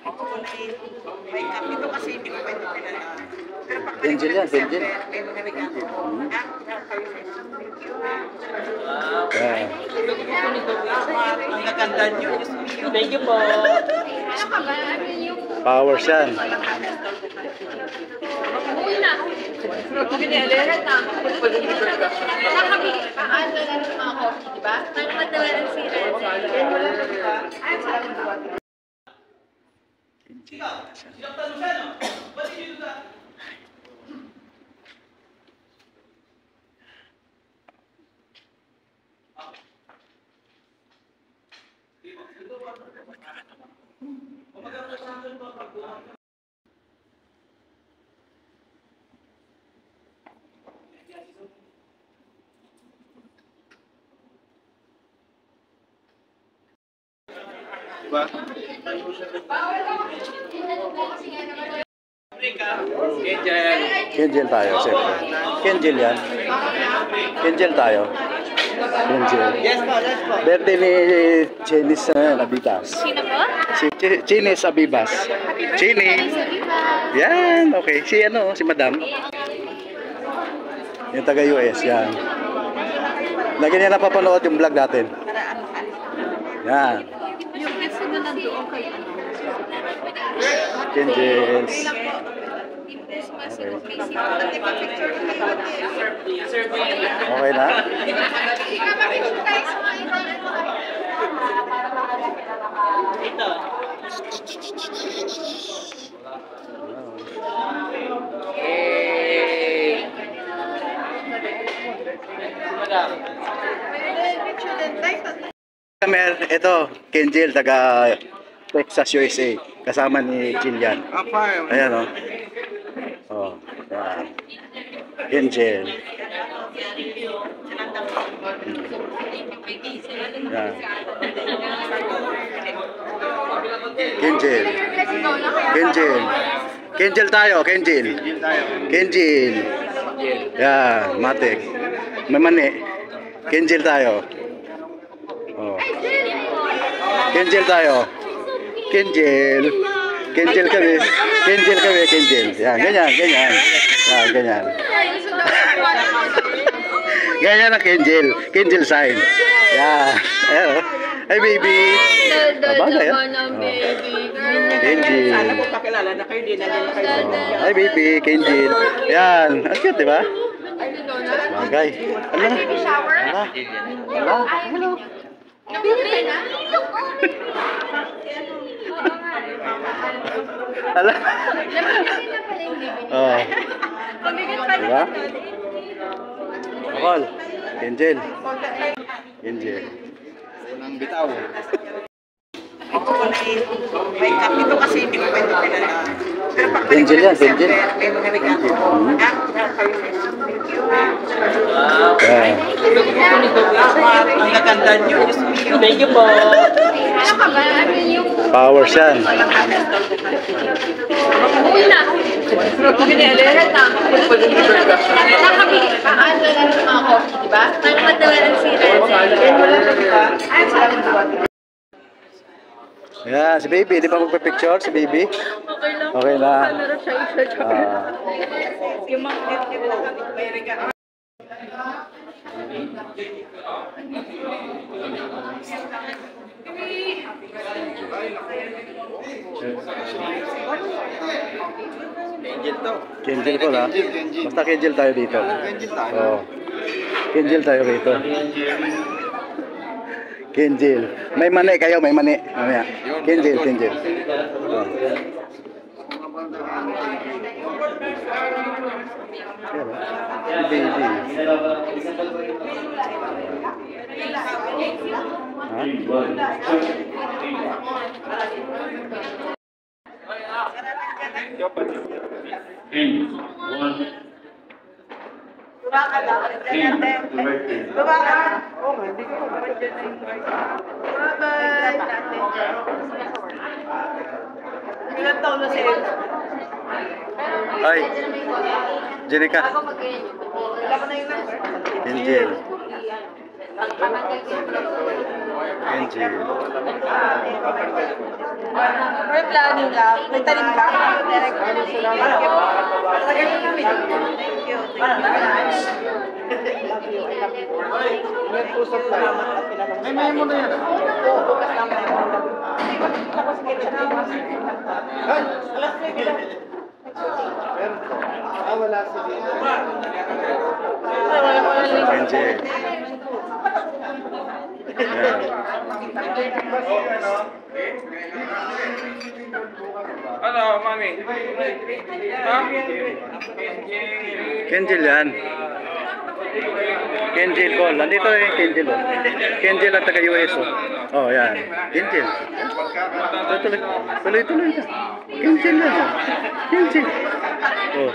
May cup ito kasi hindi ko pwede pinala. Pero pag Angel yan, Angel. Ang gaganda nyo. Thank you po. Power yan. Diba? Kenjel tayo, siyempre. Kenjel yan. Kenjel tayo. Kenjel. Yes po, yes po. Birthday ni Chinis Abibas. Sino po? Si Chinis Abibas. Chini. Yan, okay. Si Madam. Yung taga US, yan. Lagi niya napapanood yung vlog natin. Yan. Yung gusto na nandoon kayo. Kenjels. Okay na? Ito, Kenjel, taga Texas, USA. Kasama ni Jillian. Ayan o. Oh, yan. Kenjel. Yan. Kenjel. Kenjel. Kenjel tayo, Kenjel. Kenjel. Yan, matik. May mani. Kenjel tayo. Oh. Kenjel tayo. Kenjel. Kenjel kami. Kenjel kami, Kenjel. Yan, ganyan, ganyan. Yan, ganyan. Ganyan ang Kenjel. Kenjel sign. Yan. Ayan o. Hi, baby. Bagay, ah. Kenjel. Sana po pakilala na kayo din. Hi, baby. Kenjel. Yan. Ang cute, diba? Bagay. Ano na? Ano? Hello. Ala. Oh. Diba? Akol. Kenjel. Kenjel. Unang bitaw. May cup ito kasi hindi ko pwede pinala. Pero pag Kenjel yan, Kenjel. ang gaganda nyo. Thank you po. Power yan. Yan, si baby. Di ba magpa-picture si baby? Okay lang. Yung mga may regalo. Kenjel ko na. Basta Kenjel tayo dito. Oh. Kenjel tayo dito. Kenjel. May mani kayo, may mani. Mamaya. Kenjel, Kenjel. Oh. Baby. Ilan taon na sila? Hi. Jenica. Wala ka na yung number? Kenjel. Angel. May plano ka? May tanim ka? Thank you. May mo na yan. Bukas naman. Tapos kita naman. Wala si Angel. Yan. Ano, mami? Ha? Kenjel yan. Kenjel ko. Nandito yung Kenjel. Kenjel at taga-US. Oh, yan. Kenjel. Tuloy na. Kenjel na. Kenjel. Oh.